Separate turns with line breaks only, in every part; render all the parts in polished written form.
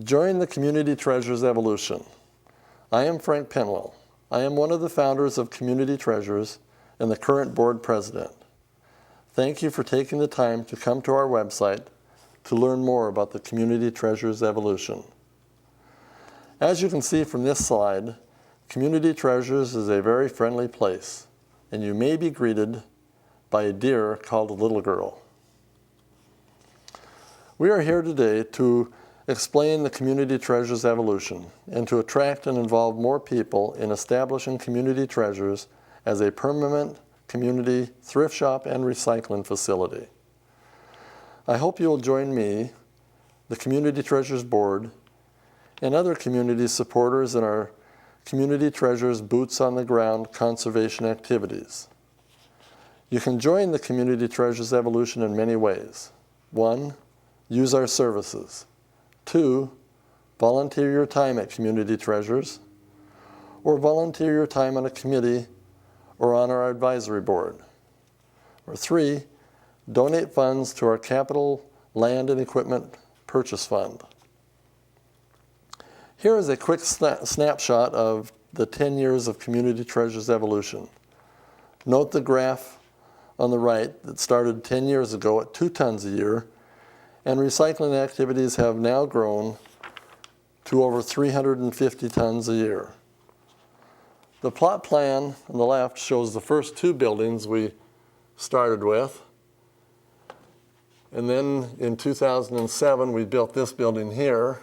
Join the Community Treasures evolution. I am Frank Penwell. I am one of the founders of Community Treasures and the current board president. Thank you for taking the time to come to our website to learn more about the Community Treasures evolution. As you can see from this slide, Community Treasures is a very friendly place, and you may be greeted by a deer called a little girl. We are here today to explain the Community Treasures evolution and to attract and involve more people in establishing Community Treasures as a permanent community thrift shop and recycling facility. I hope you will join me, the Community Treasures Board, and other community supporters in our Community Treasures Boots on the Ground conservation activities. You can join the Community Treasures evolution in many ways. 1, use our services. 2, volunteer your time at Community Treasures, or volunteer your time on a committee or on our advisory board. Or 3, donate funds to our capital land and equipment purchase fund. Here is a quick snapshot of the 10 years of Community Treasures evolution. Note the graph on the right that started 10 years ago at 2 tons a year, and recycling activities have now grown to over 350 tons a year. The plot plan on the left shows the first 2 buildings we started with. And then in 2007, we built this building here.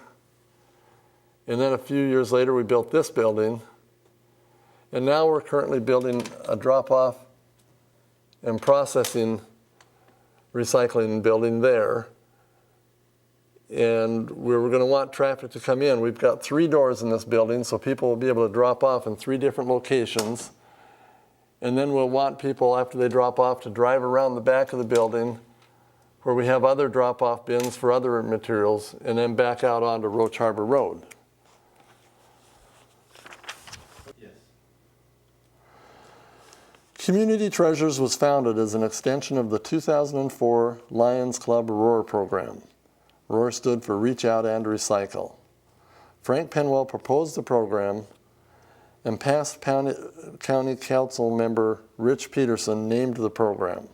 And then a few years later, we built this building. And now we're currently building a drop-off and processing recycling building there. And we're going to want traffic to come in. We've got 3 doors in this building, so people will be able to drop off in 3 different locations. And then we'll want people, after they drop off, to drive around the back of the building where we have other drop-off bins for other materials, and then back out onto Roach Harbor Road. Yes. Community Treasures was founded as an extension of the 2004 Lions Club ROAR program. ROAR stood for Reach Out and Recycle. Frank Penwell proposed the program, and past County Council member Rich Peterson named the program.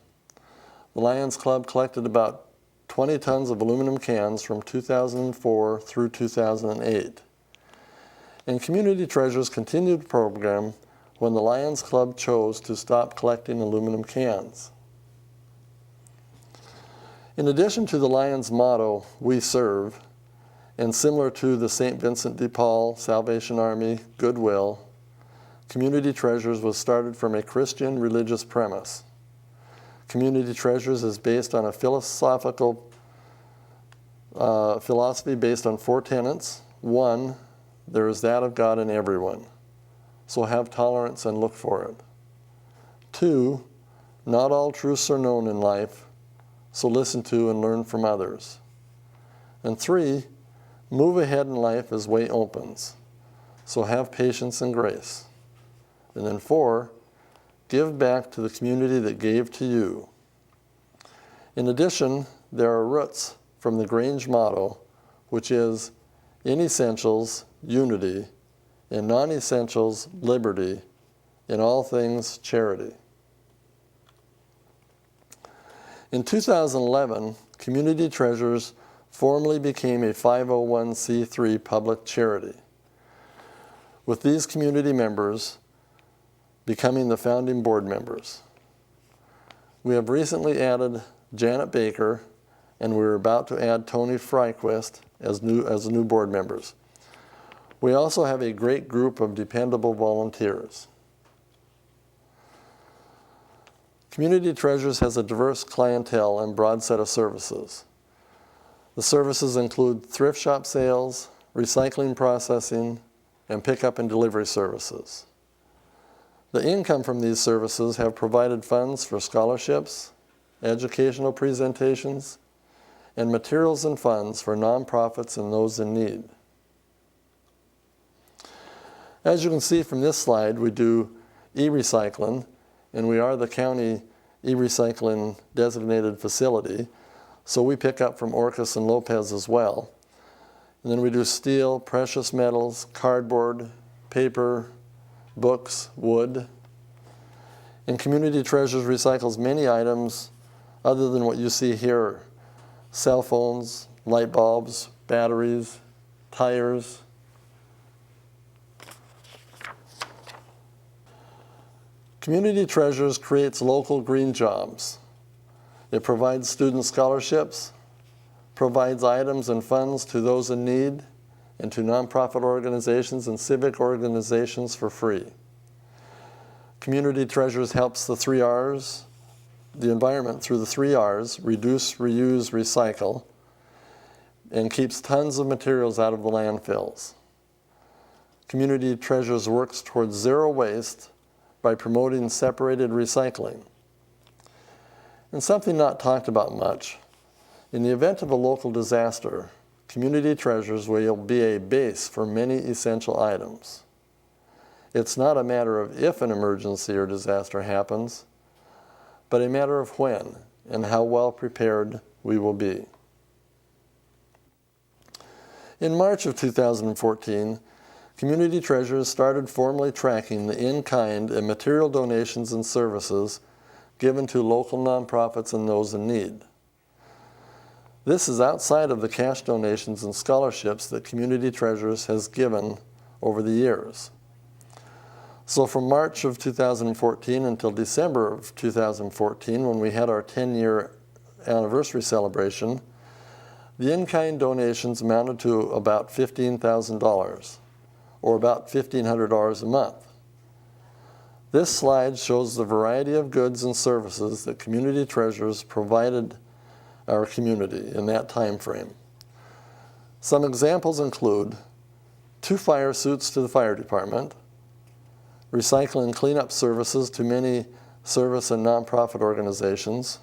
The Lions Club collected about 20 tons of aluminum cans from 2004 through 2008. And Community Treasures continued the program when the Lions Club chose to stop collecting aluminum cans. In addition to the Lions motto, "We serve," and similar to the St. Vincent de Paul, Salvation Army, Goodwill, Community Treasures was started from a Christian religious premise. Community Treasures is based on a philosophy based on 4 tenets. 1, there is that of God in everyone, so have tolerance and look for it. 2, not all truths are known in life, so listen to and learn from others. And 3, move ahead in life as way opens, so have patience and grace. And then 4, give back to the community that gave to you. In addition, there are roots from the Grange motto, which is, in essentials, unity, in non-essentials, liberty, in all things, charity. In 2011, Community Treasures formally became a 501c3 public charity, with these community members becoming the founding board members. We have recently added Janet Baker, and we're about to add Tony Fryquist as new board members. We also have a great group of dependable volunteers. Community Treasures has a diverse clientele and broad set of services. The services include thrift shop sales, recycling processing, and pickup and delivery services. The income from these services have provided funds for scholarships, educational presentations, and materials and funds for nonprofits and those in need. As you can see from this slide, we do e-recycling, and we are the county e-recycling designated facility, so we pick up from Orcas and Lopez as well. And then we do steel, precious metals, cardboard, paper, books, wood. And Community Treasures recycles many items other than what you see here: cell phones, light bulbs, batteries, tires. Community Treasures creates local green jobs. It provides student scholarships, provides items and funds to those in need and to nonprofit organizations and civic organizations for free. Community Treasures helps the 3 R's, the environment through the 3 R's, reduce, reuse, recycle, and keeps tons of materials out of the landfills. Community Treasures works towards zero waste by promoting separated recycling. And something not talked about much, in the event of a local disaster, Community Treasures will be a base for many essential items. It's not a matter of if an emergency or disaster happens, but a matter of when and how well prepared we will be. In March of 2014, Community Treasures started formally tracking the in-kind and material donations and services given to local nonprofits and those in need. This is outside of the cash donations and scholarships that Community Treasures has given over the years. So from March of 2014 until December of 2014, when we had our 10-year anniversary celebration, the in-kind donations amounted to about $15,000, or about $1,500 a month. This slide shows the variety of goods and services that Community Treasures provided our community in that time frame. Some examples include 2 fire suits to the fire department, recycling cleanup services to many service and nonprofit organizations,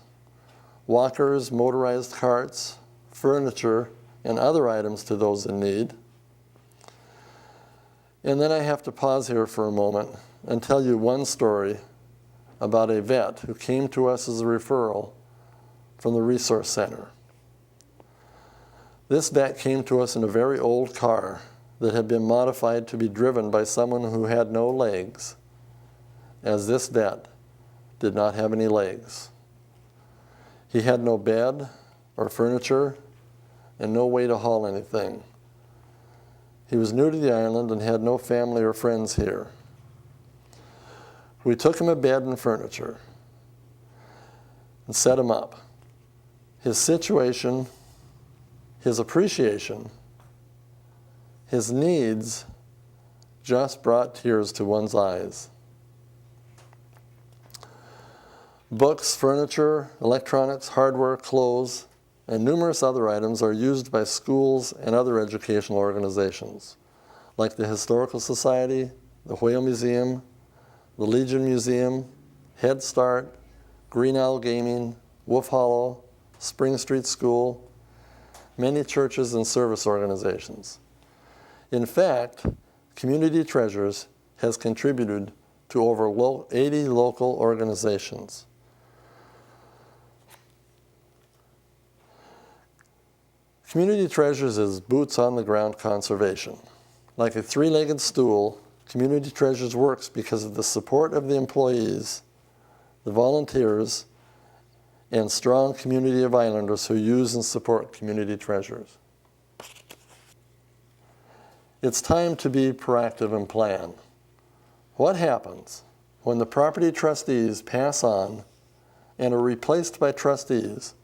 walkers, motorized carts, furniture, and other items to those in need. And then I have to pause here for a moment and tell you one story about a vet who came to us as a referral from the Resource Center. This vet came to us in a very old car that had been modified to be driven by someone who had no legs, as this vet did not have any legs. He had no bed or furniture and no way to haul anything. He was new to the island and had no family or friends here. We took him a bed and furniture and set him up. His situation, his appreciation, his needs just brought tears to one's eyes. Books, furniture, electronics, hardware, clothes, and numerous other items are used by schools and other educational organizations, like the Historical Society, the Whale Museum, the Legion Museum, Head Start, Green Owl Gaming, Wolf Hollow, Spring Street School, many churches and service organizations. In fact, Community Treasures has contributed to over 80 local organizations. Community Treasures is boots on the ground conservation. Like a 3-legged stool, Community Treasures works because of the support of the employees, the volunteers, and strong community of islanders who use and support Community Treasures. It's time to be proactive and plan. What happens when the property trustees pass on and are replaced by trustees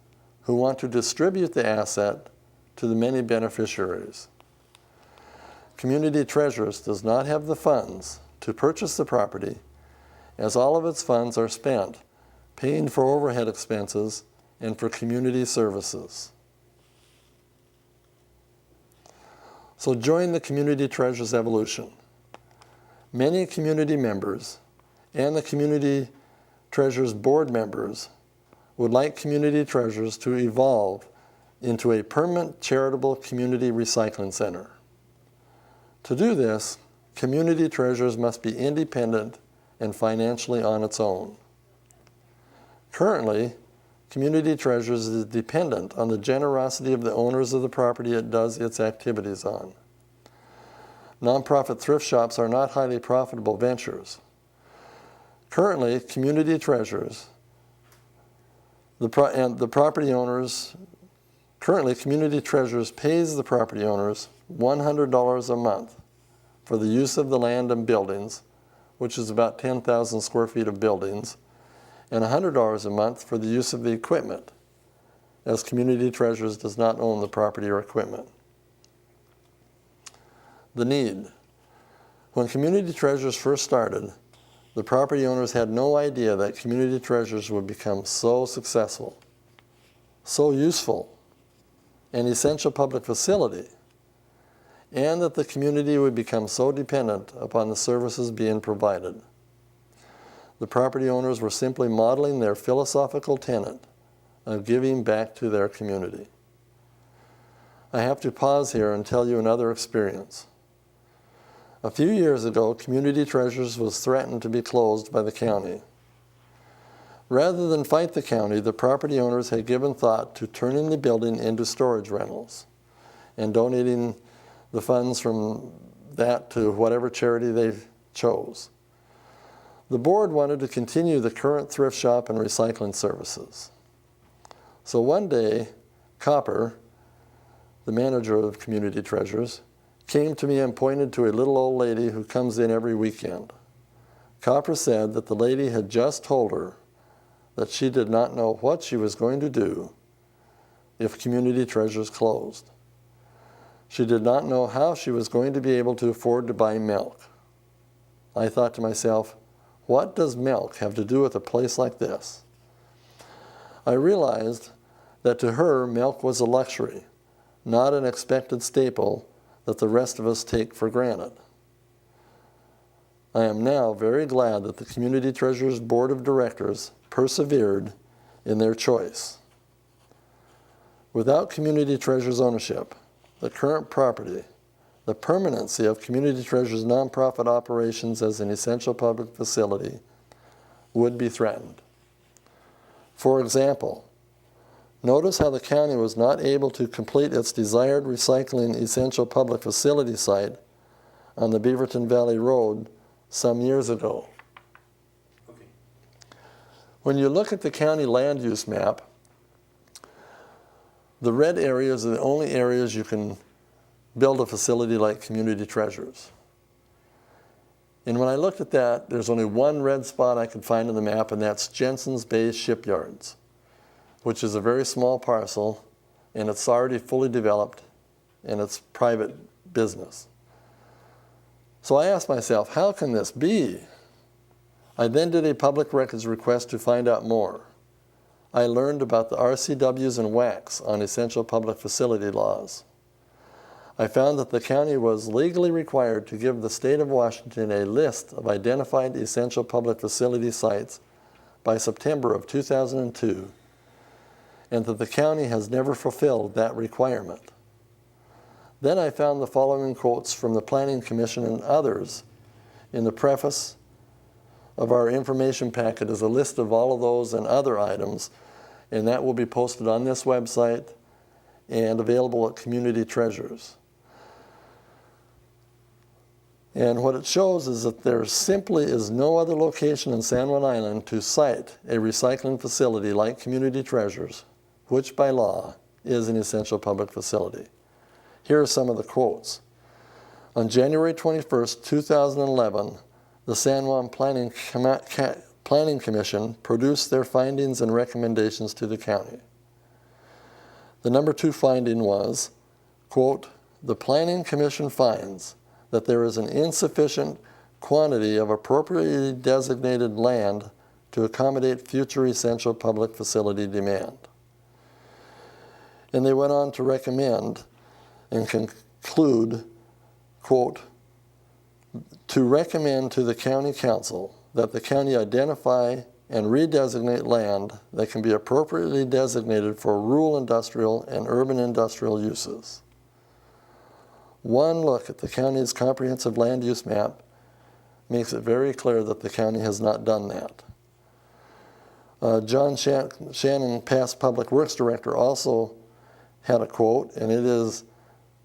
who want to distribute the asset to the many beneficiaries? Community Treasures does not have the funds to purchase the property, as all of its funds are spent paying for overhead expenses and for community services. So join the Community Treasures evolution. Many community members and the Community Treasures board members would like Community Treasures to evolve into a permanent charitable community recycling center. To do this, Community Treasures must be independent and financially on its own. Currently, Community Treasures is dependent on the generosity of the owners of the property it does its activities on. Nonprofit thrift shops are not highly profitable ventures. Currently, Community Treasures, Community Treasures pays the property owners $100 a month for the use of the land and buildings, which is about 10,000 square feet of buildings, and $100 a month for the use of the equipment, as Community Treasures does not own the property or equipment. The need. When Community Treasures first started, the property owners had no idea that Community Treasures would become so successful, so useful, an essential public facility, and that the community would become so dependent upon the services being provided. The property owners were simply modeling their philosophical tenet of giving back to their community. I have to pause here and tell you another experience. A few years ago, Community Treasures was threatened to be closed by the county. Rather than fight the county, the property owners had given thought to turning the building into storage rentals and donating the funds from that to whatever charity they chose. The board wanted to continue the current thrift shop and recycling services. So one day, Copper, the manager of Community Treasures, came to me and pointed to a little old lady who comes in every weekend. Copper said that the lady had just told her that she did not know what she was going to do if Community Treasures closed. She did not know how she was going to be able to afford to buy milk. I thought to myself, what does milk have to do with a place like this? I realized that to her, milk was a luxury, not an expected staple that the rest of us take for granted. I am now very glad that the Community Treasures Board of Directors persevered in their choice. Without Community Treasures ownership, the current property, the permanency of Community Treasures nonprofit operations as an essential public facility would be threatened. For example, notice how the county was not able to complete its desired recycling essential public facility site on the Beaverton Valley Road some years ago.
Okay.
When you look at the county land use map, the red areas are the only areas you can build a facility like Community Treasures. And when I looked at that, there's only one red spot I could find on the map, and that's Jensen's Bay Shipyards, which is a very small parcel, and it's already fully developed, and it's private business. So I asked myself, how can this be? I then did a public records request to find out more. I learned about the RCWs and WACs on essential public facility laws. I found that the county was legally required to give the state of Washington a list of identified essential public facility sites by September of 2002, and that the county has never fulfilled that requirement. Then I found the following quotes from the Planning Commission and others in the preface of our information packet as a list of all of those and other items, and that will be posted on this website and available at Community Treasures. And what it shows is that there simply is no other location in San Juan Island to site a recycling facility like Community Treasures, which by law is an essential public facility. Here are some of the quotes. On January 21st, 2011, the San Juan Planning Commission produced their findings and recommendations to the county. The number 2 finding was, quote, "The Planning Commission finds that there is an insufficient quantity of appropriately designated land to accommodate future essential public facility demand." And they went on to recommend and conclude, quote, "To recommend to the county council that the county identify and redesignate land that can be appropriately designated for rural industrial and urban industrial uses." One look at the county's comprehensive land use map makes it very clear that the county has not done that. John Shannon, past Public Works Director, also had a quote, and it is,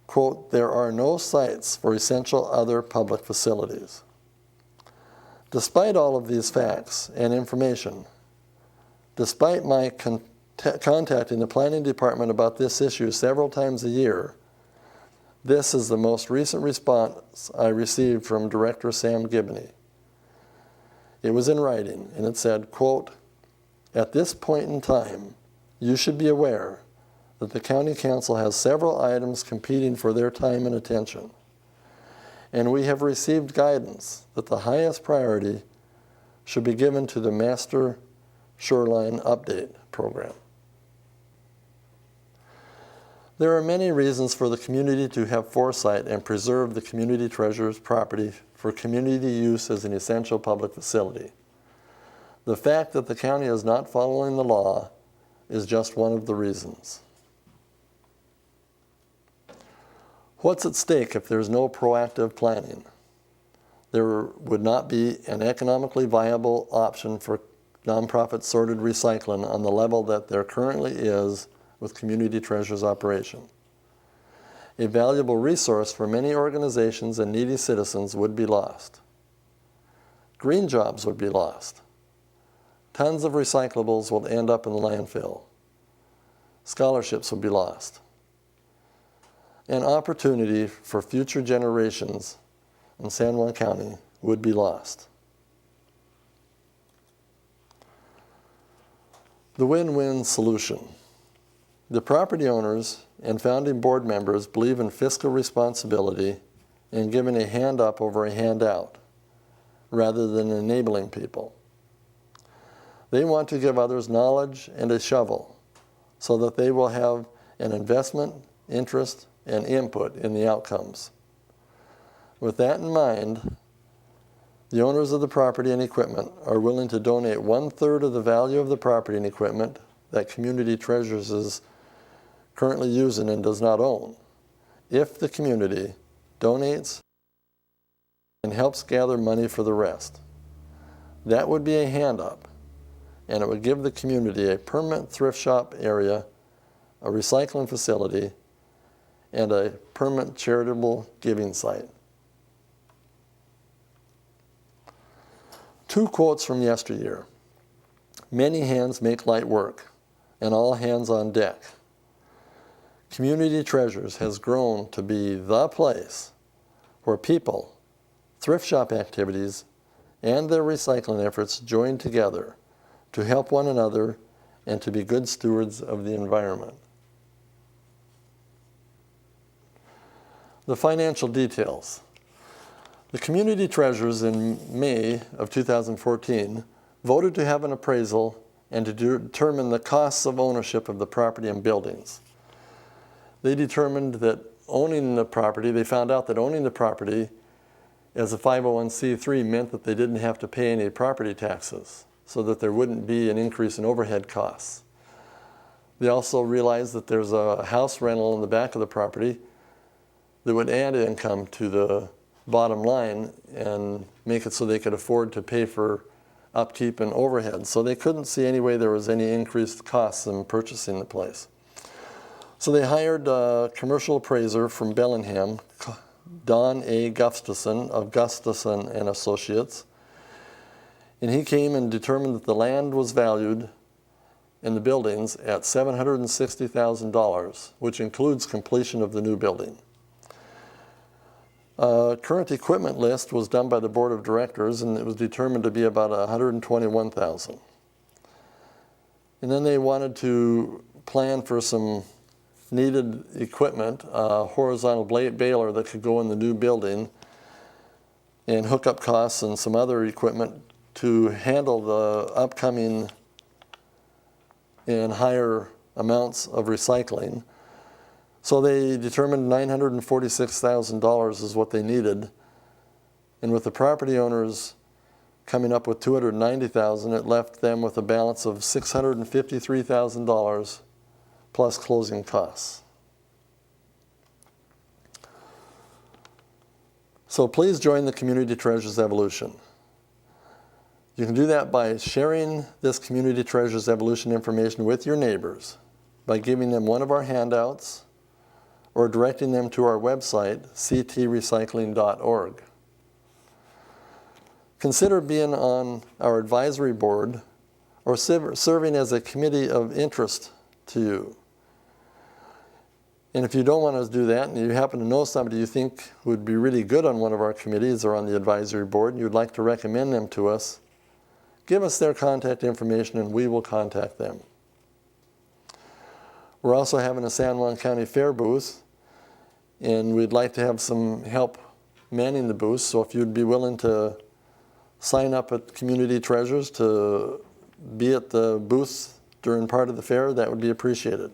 quote, "There are no sites for essential other public facilities." Despite all of these facts and information, despite my contacting the Planning Department about this issue several times a year, this is the most recent response I received from Director Sam Gibney. It was in writing, and it said, quote, "At this point in time, you should be aware that the County Council has several items competing for their time and attention, and we have received guidance that the highest priority should be given to the Master Shoreline Update Program." There are many reasons for the community to have foresight and preserve the community treasurer's property for community use as an essential public facility. The fact that the county is not following the law is just one of the reasons. What's at stake if there's no proactive planning? There would not be an economically viable option for nonprofit sorted recycling on the level that there currently is with Community Treasure's operation. A valuable resource for many organizations and needy citizens would be lost. Green jobs would be lost. Tons of recyclables will end up in the landfill. Scholarships would be lost. An opportunity for future generations in San Juan County would be lost. The win-win solution. The property owners and founding board members believe in fiscal responsibility and giving a hand up over a handout, rather than enabling people. They want to give others knowledge and a shovel so that they will have an investment, interest, and input in the outcomes. With that in mind, the owners of the property and equipment are willing to donate 1/3 of the value of the property and equipment that Community Treasures is currently using and does not own, if the community donates and helps gather money for the rest. That would be a hand up, and it would give the community a permanent thrift shop area, a recycling facility, and a permanent charitable giving site. 2 quotes from yesteryear. "Many hands make light work, and all hands on deck." Community Treasures has grown to be the place where people, thrift shop activities, and their recycling efforts join together to help one another and to be good stewards of the environment. The financial details. The Community Treasurers in May of 2014 voted to have an appraisal and to determine the costs of ownership of the property and buildings. They determined that owning the property, they found out that owning the property as a 501c3 meant that they didn't have to pay any property taxes, so that there wouldn't be an increase in overhead costs. They also realized that there's a house rental in the back of the property that would add income to the bottom line and make it so they could afford to pay for upkeep and overhead. So they couldn't see any way there was any increased costs in purchasing the place. So they hired a commercial appraiser from Bellingham, Don A. Gustafson of Gustafson and Associates. And he came and determined that the land was valued in the buildings at $760,000, which includes completion of the new building. Current equipment list was done by the board of directors, and it was determined to be about $121,000. And then they wanted to plan for some needed equipment, a horizontal baler that could go in the new building, and hookup costs and some other equipment to handle the upcoming and higher amounts of recycling. So they determined $946,000 is what they needed. And with the property owners coming up with $290,000, it left them with a balance of $653,000 plus closing costs. So please join the Community Treasures evolution. You can do that by sharing this Community Treasures Evolution information with your neighbors, by giving them one of our handouts, or directing them to our website, ctrecycling.org. Consider being on our advisory board or serving as a committee of interest to you. And if you don't want to do that and you happen to know somebody you think would be really good on one of our committees or on the advisory board and you'd like to recommend them to us, give us their contact information and we will contact them. We're also having a San Juan County Fair booth, and we'd like to have some help manning the booth, so if you'd be willing to sign up at Community Treasures to be at the booth during part of the fair, that would be appreciated.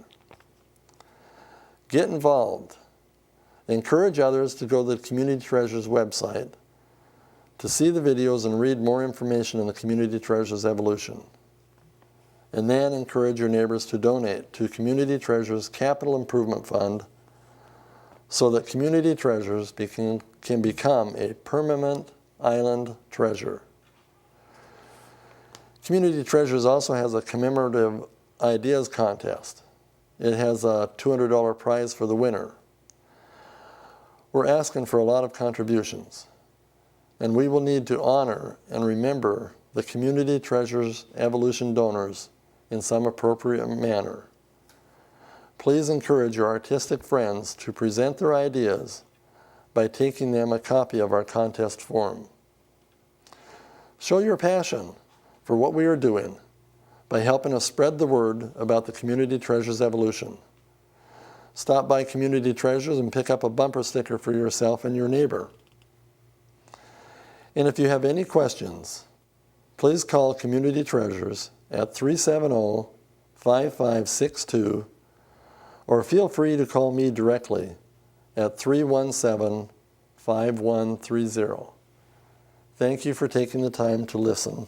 Get involved. Encourage others to go to the Community Treasures website to see the videos and read more information on the Community Treasures Evolution. And then encourage your neighbors to donate to Community Treasures Capital Improvement Fund so that Community Treasures can become a permanent island treasure. Community Treasures also has a commemorative ideas contest. It has a $200 prize for the winner. We're asking for a lot of contributions, and we will need to honor and remember the Community Treasures Evolution donors in some appropriate manner. Please encourage your artistic friends to present their ideas by taking them a copy of our contest form. Show your passion for what we are doing by helping us spread the word about the Community Treasures Evolution. Stop by Community Treasures and pick up a bumper sticker for yourself and your neighbor. And if you have any questions, please call Community Treasures at 370-5562, or feel free to call me directly at 317-5130. Thank you for taking the time to listen.